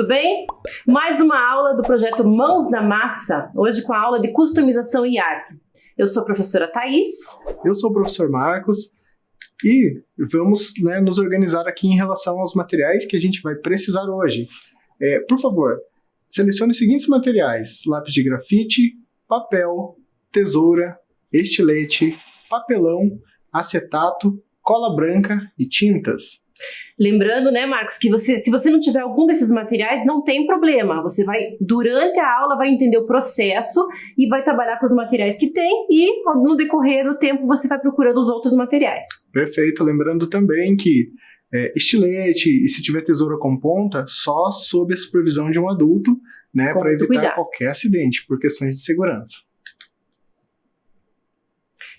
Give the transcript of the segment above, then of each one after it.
tudo bem? Mais uma aula do projeto Mãos na Massa, hoje com a aula de customização e arte. Eu sou a professora Thaís. Eu sou o professor Marcos e vamos nos organizar aqui em relação aos materiais que a gente vai precisar hoje. Por favor, selecione os seguintes materiais: lápis de grafite, papel, tesoura, estilete, papelão, acetato, cola branca e tintas. Lembrando, Marcos, que se você não tiver algum desses materiais, não tem problema. Você vai, durante a aula, vai entender o processo e vai trabalhar com os materiais que tem e, no decorrer do tempo, você vai procurando os outros materiais. Perfeito. Lembrando também que estilete e se tiver tesoura com ponta, só sob a supervisão de um adulto, para evitar qualquer acidente, por questões de segurança.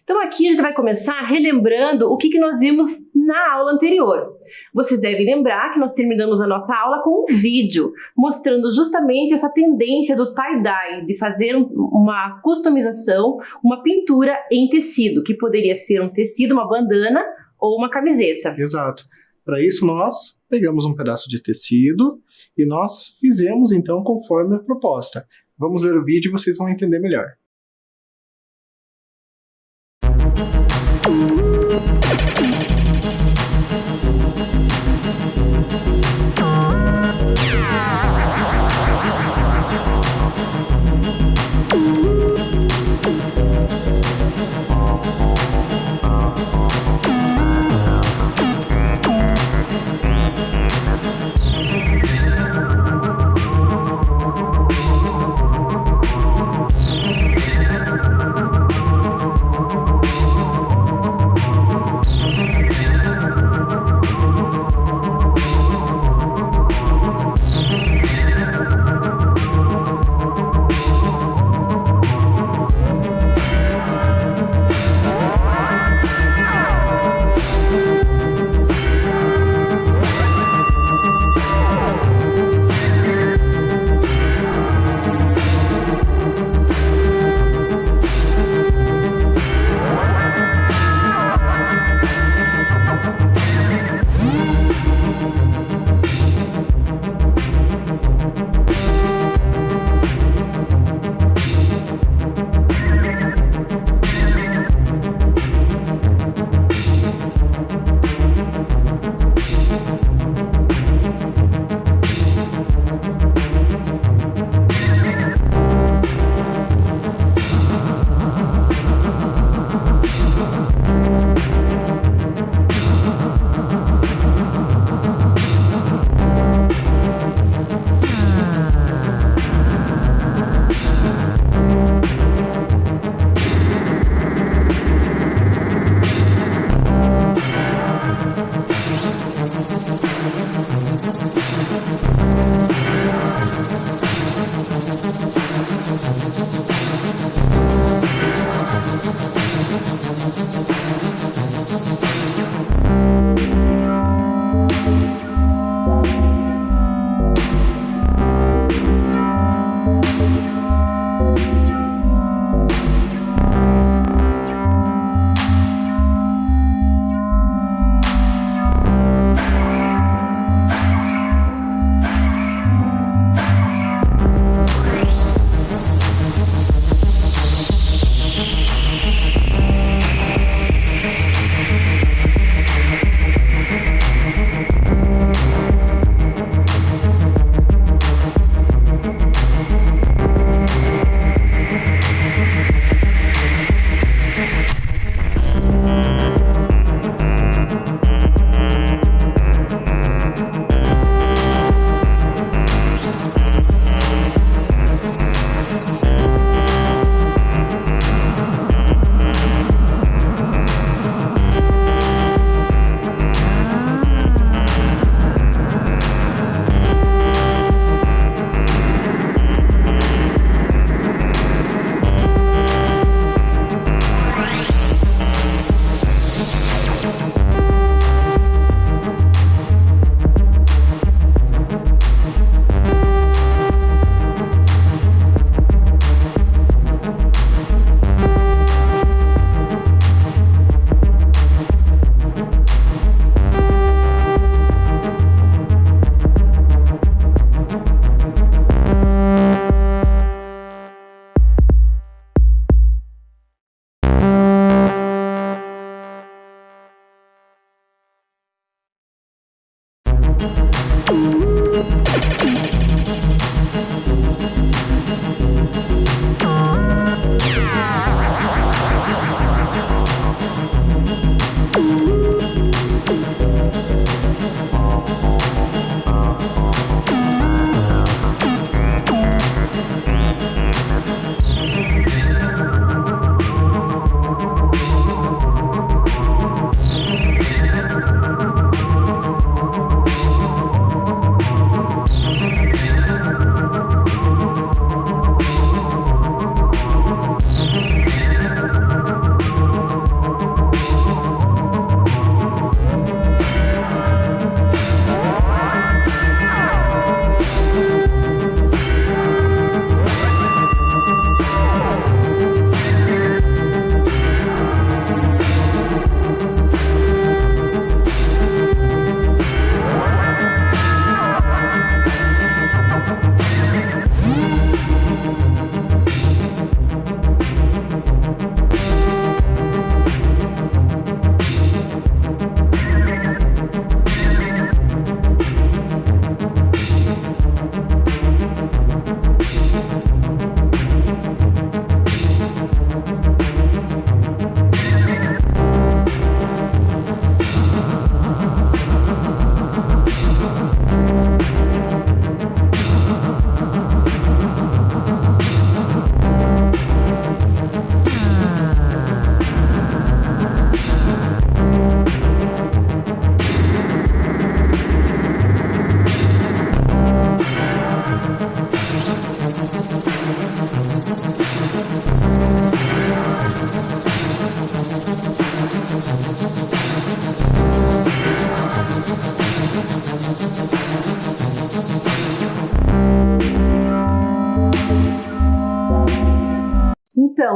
Então aqui a gente vai começar relembrando o que nós vimos na aula anterior. Vocês devem lembrar que nós terminamos a nossa aula com um vídeo mostrando justamente essa tendência do tie-dye, de fazer uma customização, uma pintura em tecido, que poderia ser um tecido, uma bandana ou uma camiseta. Exato. Para isso nós pegamos um pedaço de tecido e nós fizemos então conforme a proposta. Vamos ver o vídeo e vocês vão entender melhor.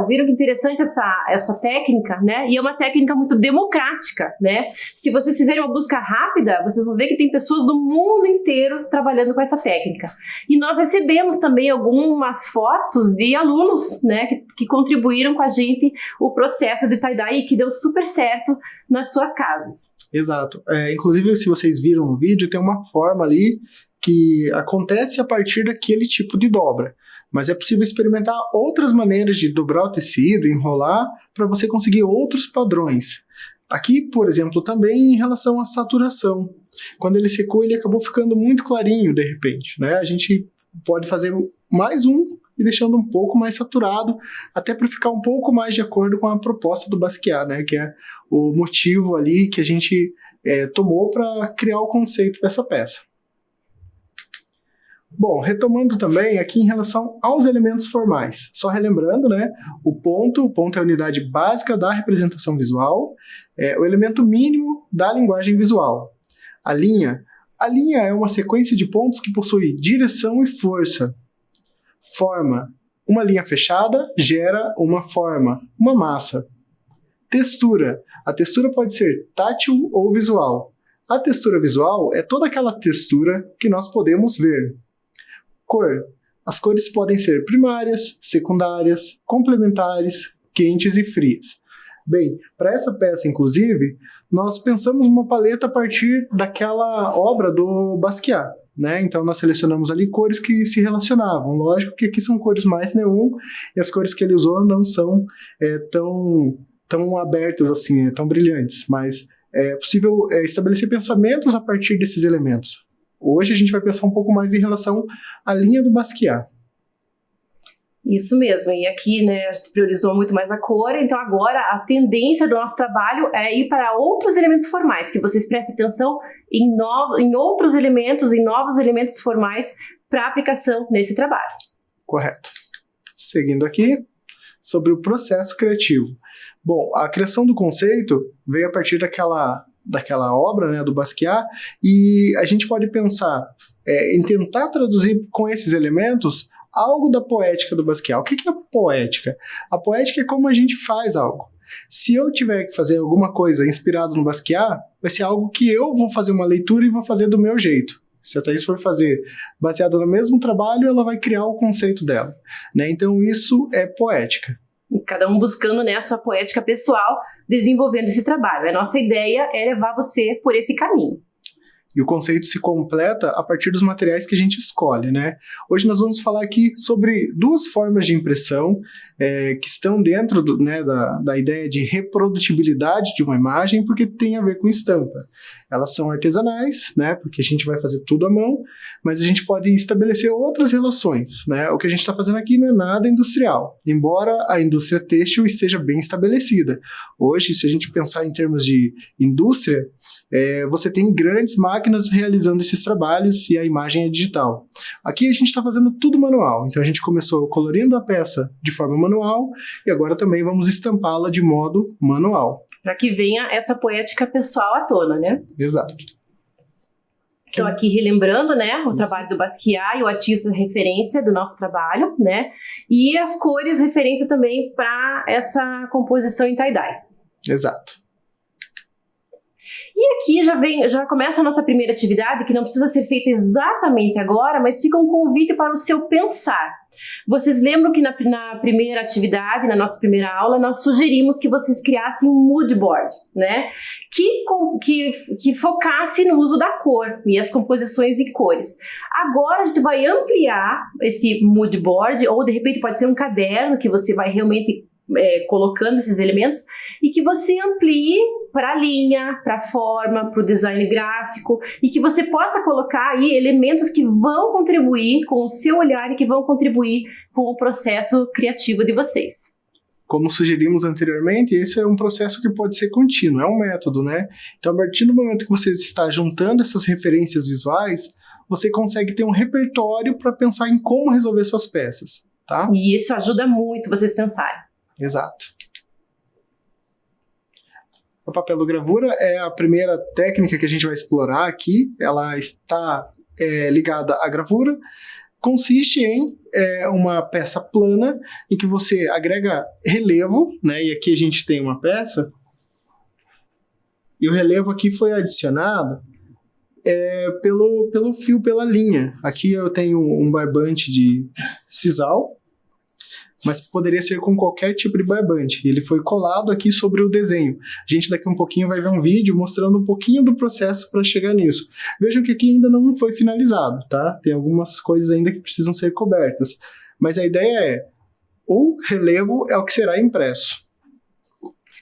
Então, viram que interessante essa técnica, né? E é uma técnica muito democrática, né? Se vocês fizerem uma busca rápida, vocês vão ver que tem pessoas do mundo inteiro trabalhando com essa técnica. E nós recebemos também algumas fotos de alunos, né, que contribuíram com a gente o processo de tie-dye e que deu super certo nas suas casas. Exato. Inclusive, se vocês viram no vídeo, tem uma forma ali que acontece a partir daquele tipo de dobra. Mas é possível experimentar outras maneiras de dobrar o tecido, enrolar, para você conseguir outros padrões. Aqui, por exemplo, também em relação à saturação. Quando ele secou, ele acabou ficando muito clarinho, de repente, né? A gente pode fazer mais um e deixando um pouco mais saturado, até para ficar um pouco mais de acordo com a proposta do Basquiat, né? Que é o motivo ali que a gente tomou para criar o conceito dessa peça. Bom, retomando também aqui em relação aos elementos formais. Só relembrando, né? O ponto é a unidade básica da representação visual, o elemento mínimo da linguagem visual. A linha é uma sequência de pontos que possui direção e força. Forma. Uma linha fechada gera uma forma, uma massa. Textura. A textura pode ser tátil ou visual. A textura visual é toda aquela textura que nós podemos ver. Cor. As cores podem ser primárias, secundárias, complementares, quentes e frias. Bem, para essa peça, inclusive, nós pensamos uma paleta a partir daquela obra do Basquiat, né? Então nós selecionamos ali cores que se relacionavam. Lógico que aqui são cores mais neon e as cores que ele usou não são tão abertas assim, tão brilhantes, mas é possível estabelecer pensamentos a partir desses elementos. Hoje a gente vai pensar um pouco mais em relação à linha do Basquiat. Isso mesmo, e aqui, né, a gente priorizou muito mais a cor, então agora a tendência do nosso trabalho é ir para outros elementos formais, que vocês prestem atenção em outros elementos, em novos elementos formais para aplicação nesse trabalho. Correto. Seguindo aqui, sobre o processo criativo. Bom, a criação do conceito veio a partir daquela obra, né, do Basquiat, e a gente pode pensar em tentar traduzir com esses elementos algo da poética do Basquiat. O que é poética? A poética é como a gente faz algo. Se eu tiver que fazer alguma coisa inspirado no Basquiat, vai ser algo que eu vou fazer uma leitura e vou fazer do meu jeito. Se a Thaís for fazer baseado no mesmo trabalho, ela vai criar o conceito dela, né? Então isso é poética. Cada um buscando, né, a sua poética pessoal, desenvolvendo esse trabalho. A nossa ideia é levar você por esse caminho. E o conceito se completa a partir dos materiais que a gente escolhe, né? Hoje nós vamos falar aqui sobre duas formas de impressão que estão dentro da ideia de reprodutibilidade de uma imagem, porque tem a ver com estampa. Elas são artesanais, né? Porque a gente vai fazer tudo à mão, mas a gente pode estabelecer outras relações, né? O que a gente está fazendo aqui não é nada industrial, embora a indústria têxtil esteja bem estabelecida. Hoje, se a gente pensar em termos de indústria, você tem grandes máquinas realizando esses trabalhos e a imagem é digital. Aqui a gente está fazendo tudo manual, então a gente começou colorindo a peça de forma manual e agora também vamos estampá-la de modo manual. Para que venha essa poética pessoal à tona, né? Exato. Então aqui relembrando, né, o trabalho do Basquiat e o artista referência do nosso trabalho, né? E as cores referência também para essa composição em tie-dye. Exato. E aqui já começa a nossa primeira atividade, que não precisa ser feita exatamente agora, mas fica um convite para o seu pensar. Vocês lembram que na primeira atividade, na nossa primeira aula, nós sugerimos que vocês criassem um mood board, né? Que focasse no uso da cor e as composições em cores. Agora a gente vai ampliar esse mood board, ou de repente pode ser um caderno que você vai realmente colocando esses elementos e que você amplie para a linha, para a forma, para o design gráfico e que você possa colocar aí elementos que vão contribuir com o seu olhar e que vão contribuir com o processo criativo de vocês. Como sugerimos anteriormente, esse é um processo que pode ser contínuo, é um método, né? Então, a partir do momento que você está juntando essas referências visuais, você consegue ter um repertório para pensar em como resolver suas peças, tá? E isso ajuda muito vocês pensarem. Exato. A papelogravura é a primeira técnica que a gente vai explorar aqui. Ela está ligada à gravura. consiste em uma peça plana em que você agrega relevo, né? E aqui a gente tem uma peça, e o relevo aqui foi adicionado pelo fio, pela linha. Aqui eu tenho um barbante de sisal, mas poderia ser com qualquer tipo de barbante. Ele foi colado aqui sobre o desenho. A gente daqui um pouquinho vai ver um vídeo mostrando um pouquinho do processo para chegar nisso. Vejam que aqui ainda não foi finalizado, tá? Tem algumas coisas ainda que precisam ser cobertas. Mas a ideia o relevo é o que será impresso.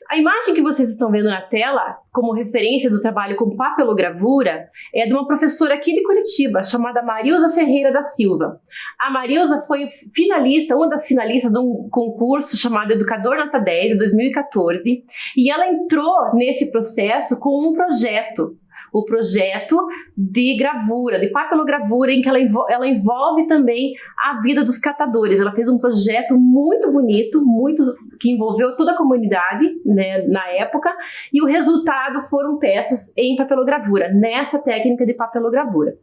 A imagem que vocês estão vendo na tela, como referência do trabalho com papelogravura, é de uma professora aqui de Curitiba, chamada Marilza Ferreira da Silva. A Marilza foi finalista, uma das finalistas de um concurso chamado Educador Nota 10, de 2014, e ela entrou nesse processo com um projeto. O projeto de gravura, de papelogravura, em que ela envolve também a vida dos catadores. Ela fez um projeto muito bonito, que envolveu toda a comunidade, né, na época, e o resultado foram peças em papelogravura, nessa técnica de papelogravura.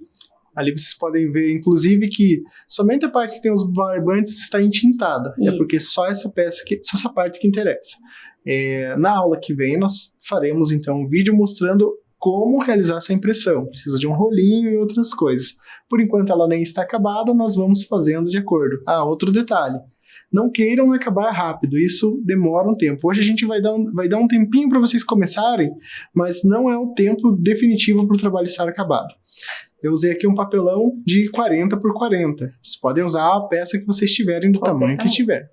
Ali vocês podem ver, inclusive, que somente a parte que tem os barbantes está entintada. Isso. É porque só essa parte que interessa. Na aula que vem, nós faremos, então, um vídeo mostrando como realizar essa impressão. Precisa de um rolinho e outras coisas. Por enquanto ela nem está acabada, nós vamos fazendo de acordo. Outro detalhe. Não queiram acabar rápido, isso demora um tempo. Hoje a gente vai dar um tempinho para vocês começarem, mas não é o tempo definitivo para o trabalho estar acabado. Eu usei aqui um papelão de 40 por 40. Vocês podem usar a peça que vocês tiverem do tamanho que tiver.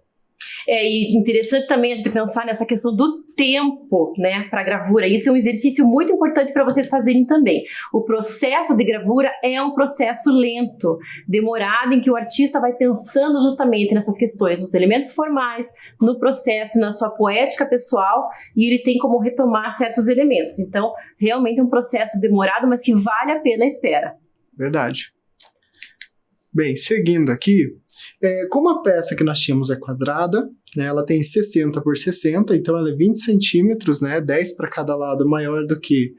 E interessante também a gente pensar nessa questão do tempo, né, para gravura. Isso é um exercício muito importante para vocês fazerem também. O processo de gravura é um processo lento, demorado, em que o artista vai pensando justamente nessas questões, nos elementos formais, no processo, na sua poética pessoal, e ele tem como retomar certos elementos. Então, realmente é um processo demorado, mas que vale a pena a espera. Verdade. Bem, seguindo aqui, como a peça que nós tínhamos é quadrada, né, ela tem 60 por 60, então ela é 20 centímetros, né, 10 para cada lado, maior do que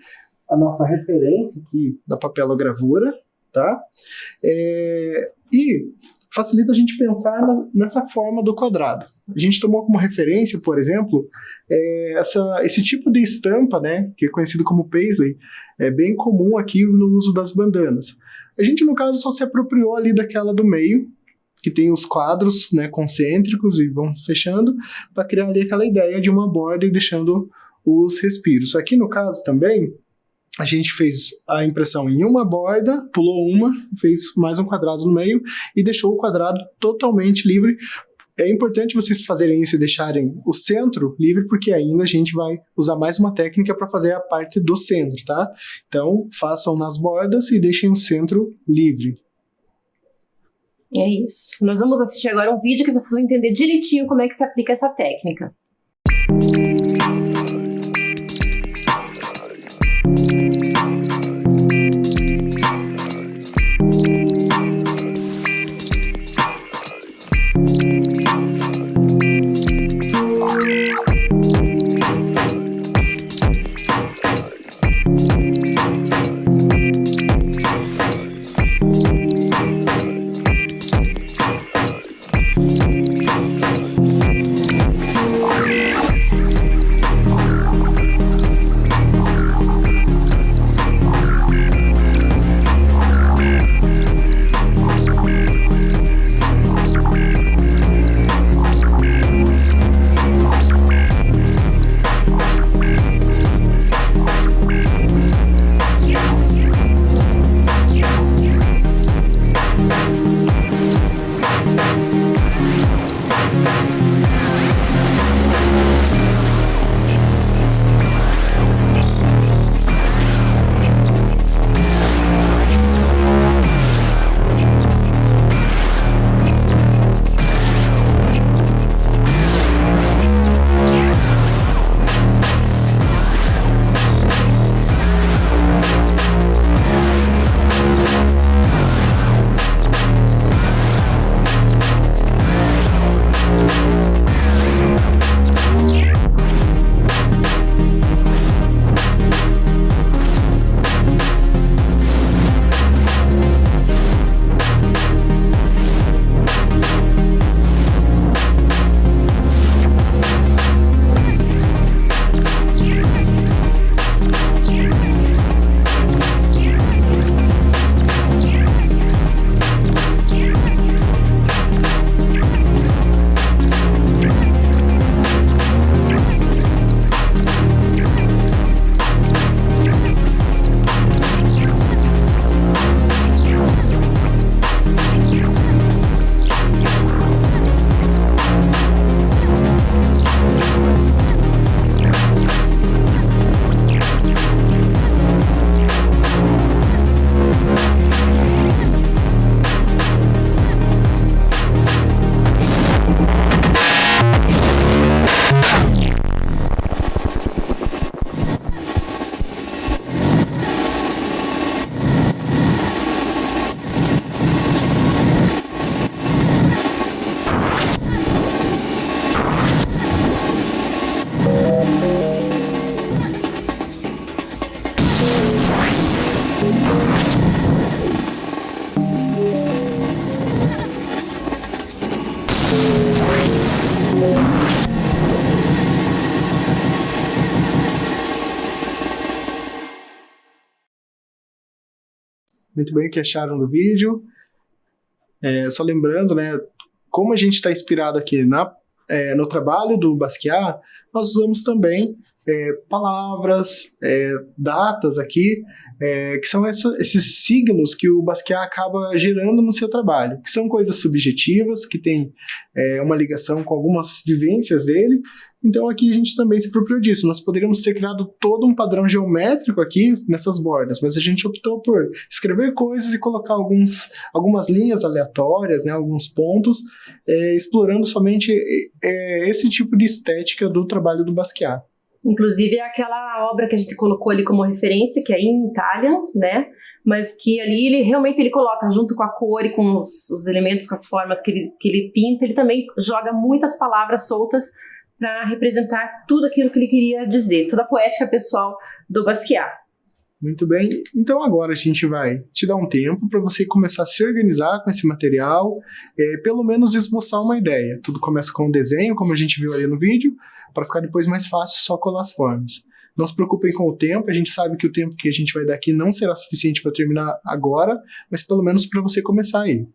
a nossa referência aqui da papelogravura, tá? E facilita a gente pensar nessa forma do quadrado. A gente tomou como referência, por exemplo, esse tipo de estampa, né, que é conhecido como paisley, é bem comum aqui no uso das bandanas. A gente, no caso, só se apropriou ali daquela do meio, que tem os quadros, né, concêntricos e vão fechando, para criar ali aquela ideia de uma borda e deixando os respiros. Aqui, no caso, também, a gente fez a impressão em uma borda, pulou uma, fez mais um quadrado no meio e deixou o quadrado totalmente livre. É importante vocês fazerem isso e deixarem o centro livre, porque ainda a gente vai usar mais uma técnica para fazer a parte do centro, tá? Então, façam nas bordas e deixem o centro livre. É isso. Nós vamos assistir agora um vídeo que vocês vão entender direitinho como é que se aplica essa técnica. muito bem o que acharam do vídeo. Só lembrando, né, como a gente está inspirado aqui no trabalho do Basquiat, nós usamos também palavras, datas aqui, que são esses signos que o Basquiat acaba gerando no seu trabalho, que são coisas subjetivas, que têm uma ligação com algumas vivências dele. Então aqui a gente também se apropriou disso. Nós poderíamos ter criado todo um padrão geométrico aqui nessas bordas, mas a gente optou por escrever coisas e colocar algumas linhas aleatórias, né, alguns pontos, explorando somente esse tipo de estética do trabalho do Basquiat. Inclusive aquela obra que a gente colocou ali como referência, que é em Italian, né? Mas que ali ele coloca junto com a cor e com os elementos, com as formas que ele pinta, ele também joga muitas palavras soltas para representar tudo aquilo que ele queria dizer, toda a poética pessoal do Basquiat. Muito bem, então agora a gente vai te dar um tempo para você começar a se organizar com esse material, pelo menos esboçar uma ideia. Tudo começa com um desenho, como a gente viu ali no vídeo, para ficar depois mais fácil só colar as formas. Não se preocupem com o tempo, a gente sabe que o tempo que a gente vai dar aqui não será suficiente para terminar agora, mas pelo menos para você começar aí.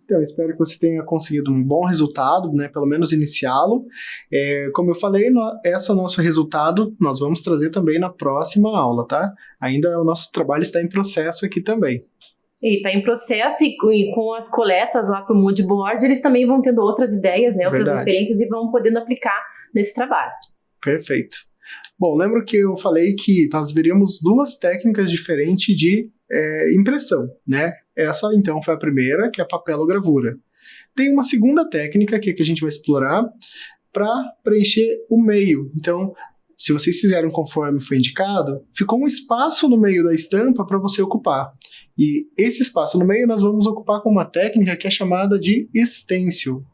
Então, espero que você tenha conseguido um bom resultado, né, pelo menos iniciá-lo. Como eu falei, esse nosso resultado nós vamos trazer também na próxima aula, tá? Ainda o nosso trabalho está em processo aqui também. E está em processo, e com as coletas lá para o Mood Board, eles também vão tendo outras ideias, né, outras referências, e vão podendo aplicar nesse trabalho. Perfeito. Bom, lembro que eu falei que nós veríamos duas técnicas diferentes de impressão, né? Essa, então, foi a primeira, que é a papelogravura. Tem uma segunda técnica que a gente vai explorar para preencher o meio. Então, se vocês fizeram conforme foi indicado, ficou um espaço no meio da estampa para você ocupar. E esse espaço no meio nós vamos ocupar com uma técnica que é chamada de stencil.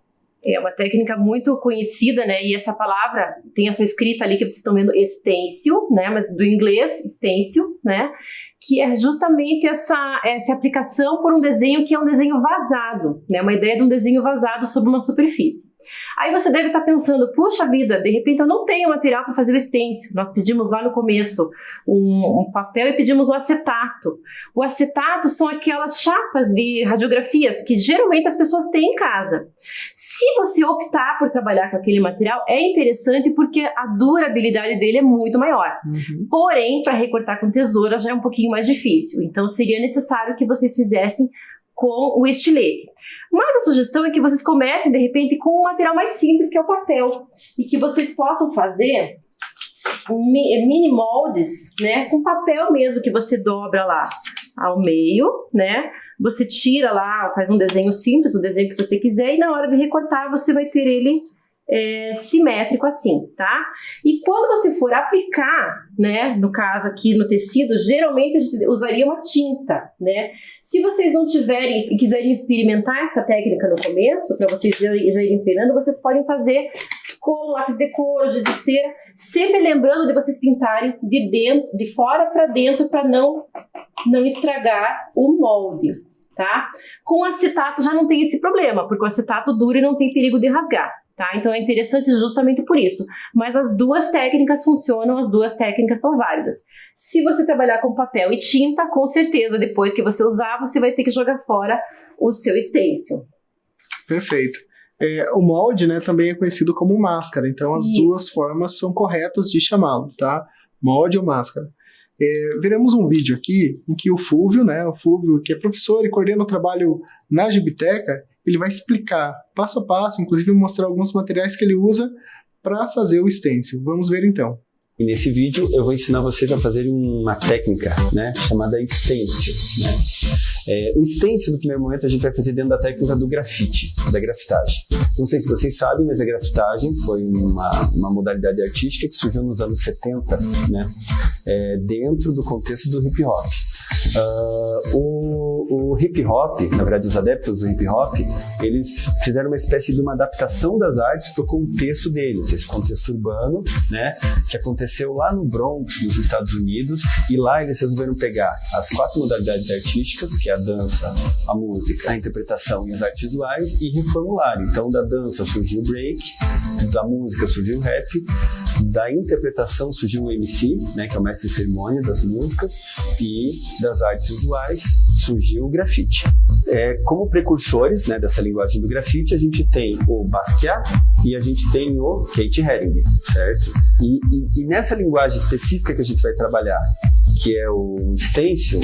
É uma técnica muito conhecida, né? E essa palavra tem essa escrita ali que vocês estão vendo, stencil, né? Mas do inglês, stencil, né? Que é justamente essa aplicação por um desenho que é um desenho vazado, né? Uma ideia de um desenho vazado sobre uma superfície. Aí você deve estar pensando, puxa vida, de repente eu não tenho material para fazer o stencil. Nós pedimos lá no começo um papel e pedimos o acetato. O acetato são aquelas chapas de radiografias que geralmente as pessoas têm em casa. Se você optar por trabalhar com aquele material, é interessante porque a durabilidade dele é muito maior. Porém, para recortar com tesoura já é um pouquinho mais difícil. Então seria necessário que vocês fizessem com o estilete. Mas a sugestão é que vocês comecem, de repente, com um material mais simples, que é o papel. E que vocês possam fazer mini moldes, né? Com papel mesmo, que você dobra lá ao meio, né? Você tira lá, faz um desenho simples, o desenho que você quiser. E na hora de recortar, você vai ter ele simétrico assim, tá? E quando você for aplicar, né, no caso aqui no tecido, geralmente a gente usaria uma tinta, né? Se vocês não tiverem e quiserem experimentar essa técnica no começo, para vocês já irem treinando, vocês podem fazer com lápis de cor, giz de cera, sempre lembrando de vocês pintarem de fora para dentro, para não estragar o molde, tá? Com acetato já não tem esse problema, porque o acetato dura e não tem perigo de rasgar. Tá? Então é interessante justamente por isso. Mas as duas técnicas funcionam, as duas técnicas são válidas. Se você trabalhar com papel e tinta, com certeza, depois que você usar, você vai ter que jogar fora o seu stencil. Perfeito. O molde, né, também é conhecido como máscara, então as duas formas são corretas de chamá-lo, tá? Molde ou máscara. Veremos um vídeo aqui em que o Fúvio, né, que é professor e coordena o trabalho na Gibiteca, ele vai explicar passo a passo, inclusive mostrar alguns materiais que ele usa para fazer o stencil. Vamos ver então. E nesse vídeo eu vou ensinar vocês a fazerem uma técnica, né, chamada stencil, né? O stencil, no primeiro momento, a gente vai fazer dentro da técnica do grafite, da grafitagem. Não sei se vocês sabem, mas a grafitagem foi uma modalidade artística que surgiu nos anos 70, né, dentro do contexto do hip hop. O hip hop, na verdade os adeptos do hip hop, eles fizeram uma espécie de uma adaptação das artes para o contexto deles, esse contexto urbano, né, que aconteceu lá no Bronx, nos Estados Unidos, e lá eles resolveram pegar as 4 modalidades artísticas, que é a dança, a música, a interpretação e as artes visuais, e reformular. Então da dança surgiu o break, da música surgiu o rap, da interpretação surgiu o MC, né, que é o mestre de cerimônia das músicas, e das artes visuais surgiu o grafite. Como precursores, né, dessa linguagem do grafite, a gente tem o Basquiat e a gente tem o Kate Haring, certo? E nessa linguagem específica que a gente vai trabalhar, que é o stencil,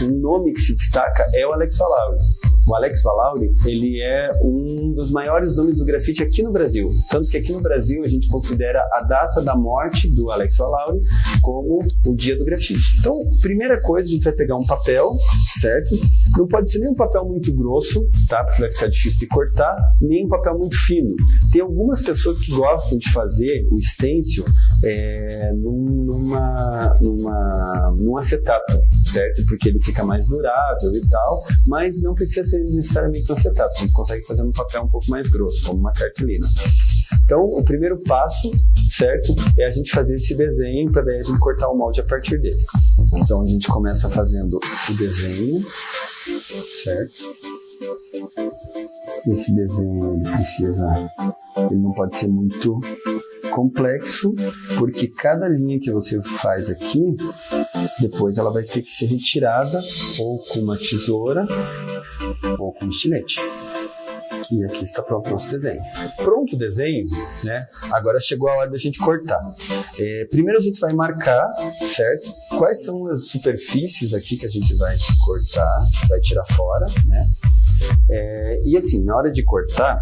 um nome que se destaca é o Alex Valauri. O Alex Valauri, ele é um dos maiores nomes do grafite aqui no Brasil. Tanto que aqui no Brasil a gente considera a data da morte do Alex Valauri como o dia do grafite. Então, primeira coisa, a gente vai pegar um papel, certo? Não pode ser nem um papel muito grosso, tá? Porque vai ficar difícil de cortar, nem um papel muito fino. Tem algumas pessoas que gostam de fazer o stencil num acetato, certo? Porque ele fica mais durável e tal, mas não precisa ser necessariamente um acetato. A gente consegue fazer um papel um pouco mais grosso, como uma cartolina. Então, o primeiro passo, certo, é a gente fazer esse desenho para daí a gente cortar o molde a partir dele. Então, a gente começa fazendo o desenho, certo? Esse desenho ele não pode ser muito complexo, porque cada linha que você faz aqui, depois ela vai ter que ser retirada ou com uma tesoura ou com um estilete. E aqui está pronto o nosso desenho. Pronto o desenho, né? Agora chegou a hora da gente cortar. Primeiro a gente vai marcar, certo? Quais são as superfícies aqui que a gente vai cortar, vai tirar fora, né? E assim, na hora de cortar,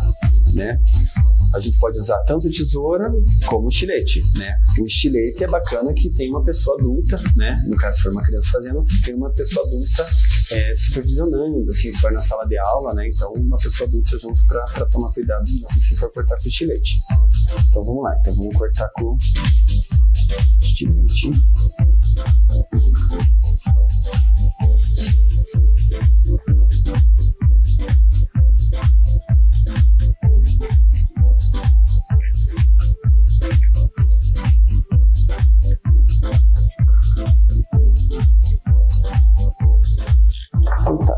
né? A gente pode usar tanto tesoura como estilete, né? O estilete é bacana que tem uma pessoa adulta, né? No caso, se for uma criança fazendo, tem uma pessoa adulta supervisionando, assim, se for na sala de aula, né? Então, uma pessoa adulta junto para tomar cuidado se for cortar com estilete. Então, vamos lá. Então, vamos cortar com estilete.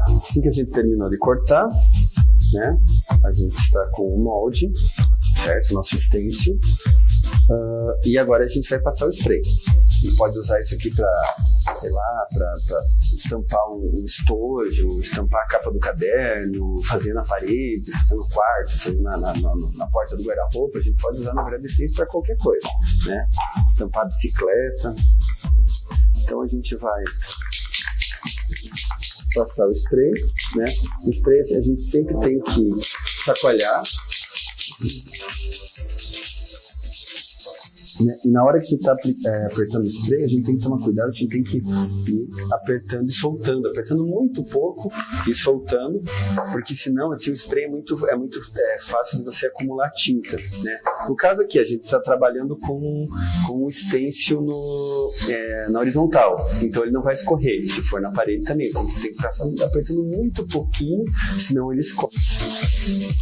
Assim que a gente terminou de cortar, né, a gente está com o molde, certo? Nosso stencil. E agora a gente vai passar o spray. A gente pode usar isso aqui para, sei lá, para estampar um estojo, estampar a capa do caderno, fazer na parede, fazer no quarto, fazer na porta do guarda-roupa. A gente pode usar, na verdade, stencil para qualquer coisa, né? Estampar a bicicleta. Então a gente vai passar o spray, né? O spray a gente sempre tem que chacoalhar, né? E na hora que está apertando o spray, a gente tem que tomar cuidado, a gente tem que ir apertando e soltando, apertando muito pouco e soltando, porque senão assim, o spray é muito fácil de você acumular tinta, né? No caso aqui, a gente está trabalhando com o stencil na horizontal, então ele não vai escorrer. E se for na parede também, então tem que ficar apertando muito pouquinho, senão ele escorre.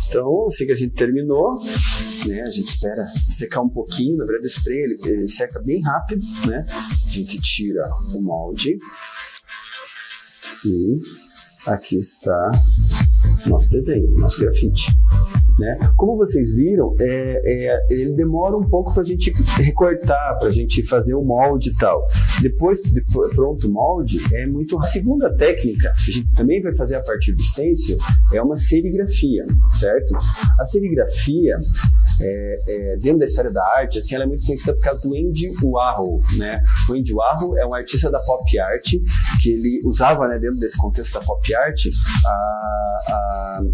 Então, assim que a gente terminou, né, a gente espera secar um pouquinho. Na verdade, o spray ele seca bem rápido, né? A gente tira o molde e aqui está nosso desenho, nosso grafite, né? Como vocês viram, ele demora um pouco para a gente recortar, para a gente fazer o molde e tal. Depois pronto o molde, a segunda técnica que a gente também vai fazer a partir do stencil é uma serigrafia, certo? A serigrafia dentro da história da arte, assim, ela é muito conhecida por causa do Andy Warhol, né? O Andy Warhol é um artista da pop art que ele usava, né, dentro desse contexto da pop art,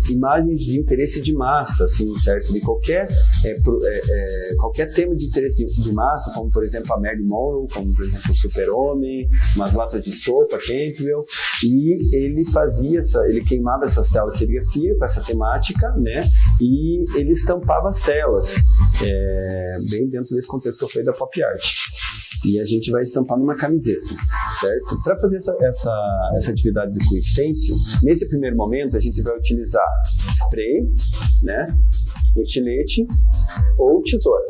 imagens de interesse de massa, assim, certo? De qualquer tema de interesse de massa, como por exemplo a Marilyn Monroe, como por exemplo o Super-Homem, umas latas de sopa, Campbell, e ele queimava essas telas de serigrafia com essa temática, né? E ele estampava as telas, bem dentro desse contexto que eu falei da pop art. E a gente vai estampar numa camiseta, certo? Para fazer essa atividade do quick stencil, nesse primeiro momento a gente vai utilizar spray, né? Estilete ou tesoura,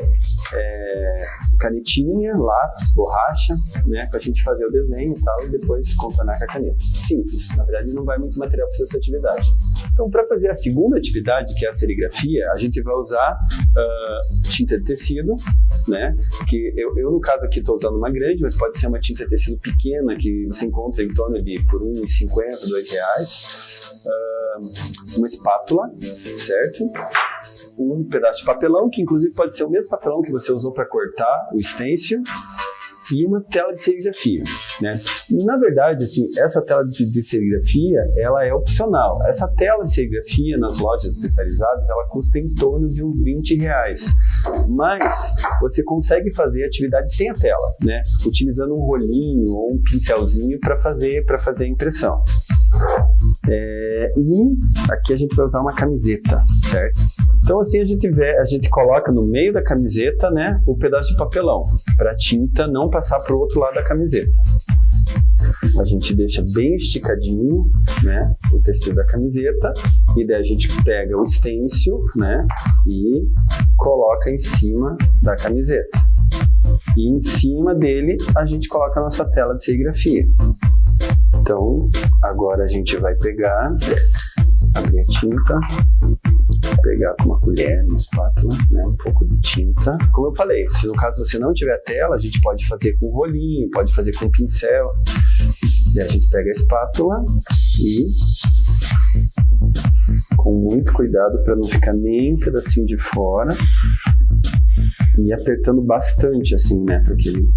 canetinha, lápis, borracha, né, pra gente fazer o desenho e tal, e depois contornar com a caneta. Simples, na verdade não vai muito material para essa atividade. Então, para fazer a segunda atividade, que é a serigrafia, a gente vai usar tinta de tecido, né, que eu no caso aqui estou usando uma grande, mas pode ser uma tinta de tecido pequena, que você encontra em torno de por R$1,50, R$2. Uma espátula, certo? Um pedaço de papelão, que inclusive pode ser o mesmo papelão que você usou para cortar o stencil, e uma tela de serigrafia, né? Na verdade, assim, essa tela de serigrafia, ela é opcional. Essa tela de serigrafia nas lojas especializadas, ela custa em torno de uns R$20, mas você consegue fazer atividade sem a tela, né? Utilizando um rolinho ou um pincelzinho para fazer a impressão. E aqui a gente vai usar uma camiseta, certo? Então assim a gente coloca no meio da camiseta, né, o pedaço de papelão, para a tinta não passar para o outro lado da camiseta. A gente deixa bem esticadinho, né, o tecido da camiseta, e daí a gente pega o stencil, né, e coloca em cima da camiseta. E em cima dele a gente coloca a nossa tela de serigrafia. Então, agora a gente vai abrir a tinta, pegar com uma colher, uma espátula, né, um pouco de tinta. Como eu falei, se no caso você não tiver tela, a gente pode fazer com rolinho, pode fazer com pincel. E a gente pega a espátula e, com muito cuidado para não ficar nem um pedacinho de fora, e apertando bastante assim, né, para que ele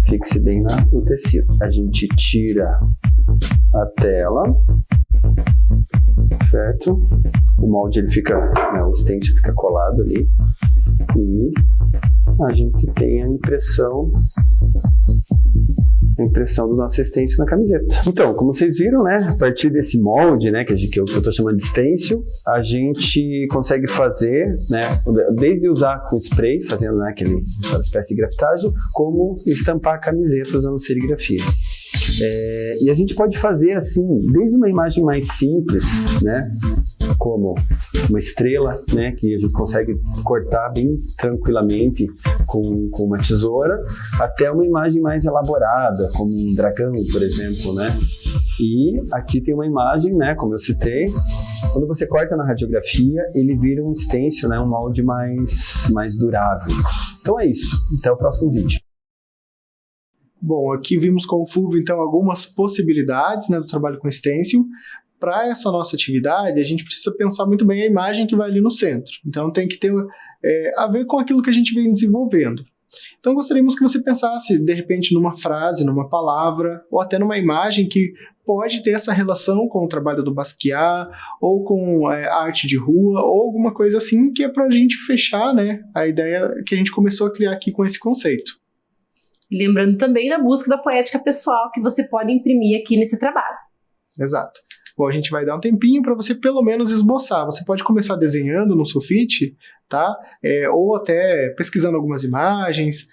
fixe bem no tecido. A gente tira a tela, certo? O molde ele fica, né, o stencil fica colado ali, e a gente tem a impressão do nosso stencil na camiseta. Então, como vocês viram, né, a partir desse molde, né, que eu estou chamando de stencil, a gente consegue fazer, né, desde usar com spray, fazendo, né, aquela espécie de grafitagem, como estampar camisetas usando serigrafia. E a gente pode fazer assim, desde uma imagem mais simples, né, como uma estrela, né, que a gente consegue cortar bem tranquilamente com uma tesoura, até uma imagem mais elaborada, como um dragão, por exemplo, né. E aqui tem uma imagem, né, como eu citei, quando você corta na radiografia, ele vira um stencil, né, um molde mais durável. Então é isso, até o próximo vídeo. Bom, aqui vimos com o Fulvio, então, algumas possibilidades, né, do trabalho com stencil. Para essa nossa atividade, a gente precisa pensar muito bem a imagem que vai ali no centro. Então, tem que ter a ver com aquilo que a gente vem desenvolvendo. Então, gostaríamos que você pensasse, de repente, numa frase, numa palavra, ou até numa imagem que pode ter essa relação com o trabalho do Basquiat, ou com a arte de rua, ou alguma coisa assim, que é para a gente fechar, né, a ideia que a gente começou a criar aqui com esse conceito. Lembrando também da busca da poética pessoal que você pode imprimir aqui nesse trabalho. Exato. Bom, a gente vai dar um tempinho para você pelo menos esboçar. Você pode começar desenhando no sulfite, tá? Ou até pesquisando algumas imagens,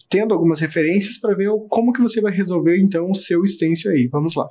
tendo algumas referências para ver como que você vai resolver então o seu stencil aí. Vamos lá.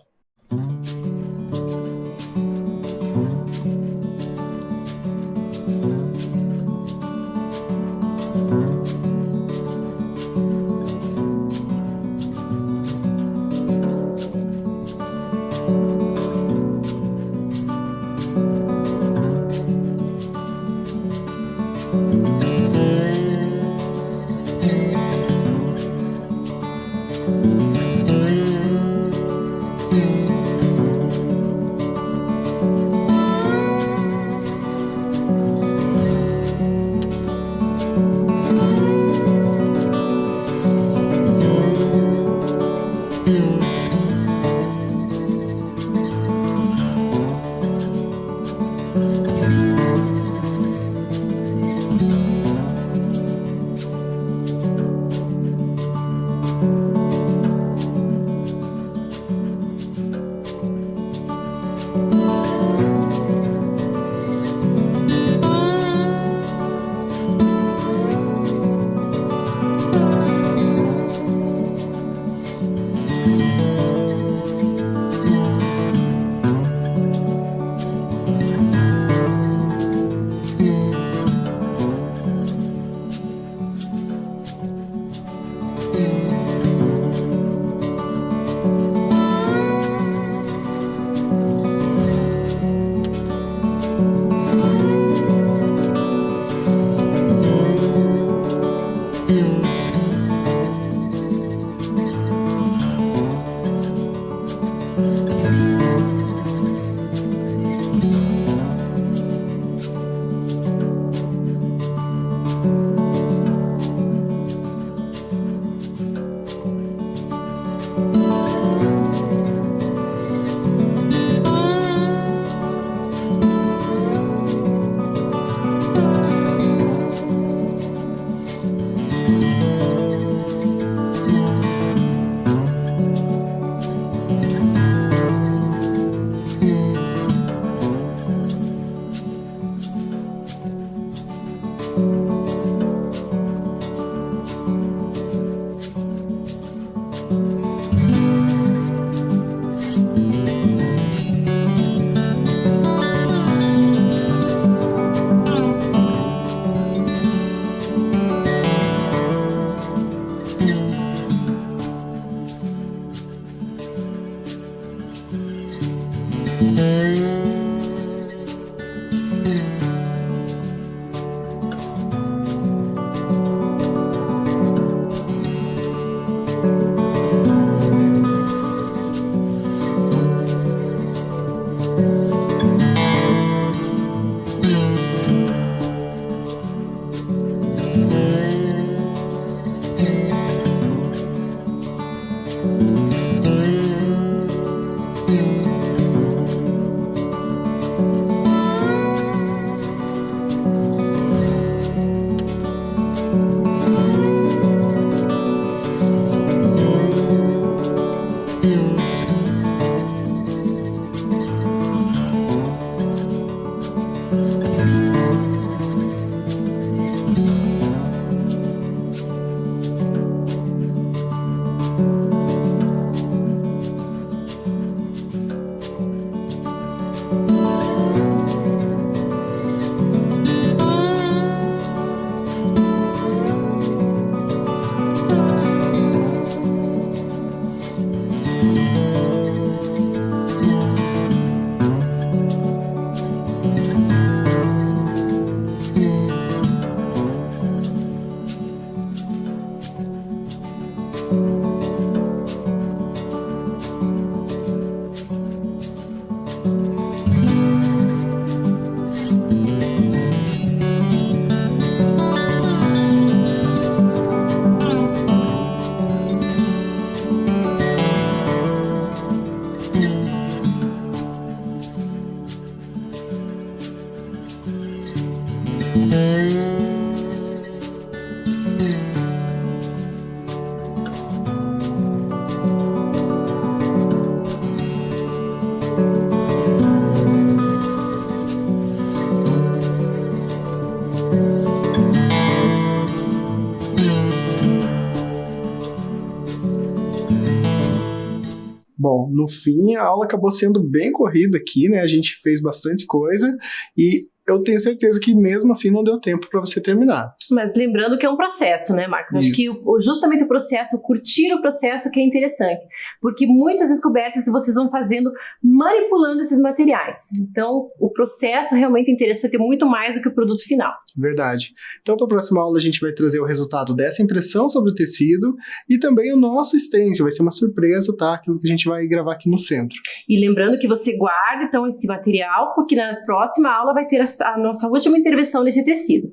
Bom, no fim, a aula acabou sendo bem corrida aqui, né? A gente fez bastante coisa e eu tenho certeza que mesmo assim não deu tempo para você terminar. Mas lembrando que é um processo, né, Marcos? Acho que justamente o processo, curtir o processo que é interessante. Porque muitas descobertas vocês vão fazendo manipulando esses materiais. Então, o processo realmente é interessante muito mais do que o produto final. Verdade. Então, para a próxima aula, a gente vai trazer o resultado dessa impressão sobre o tecido e também o nosso stencil. Vai ser uma surpresa, tá? Aquilo que a gente vai gravar aqui no centro. E lembrando que você guarda, então, esse material, porque na próxima aula vai ter a nossa última intervenção nesse tecido.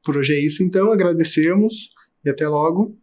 Por hoje é isso, então. Agradecemos e até logo.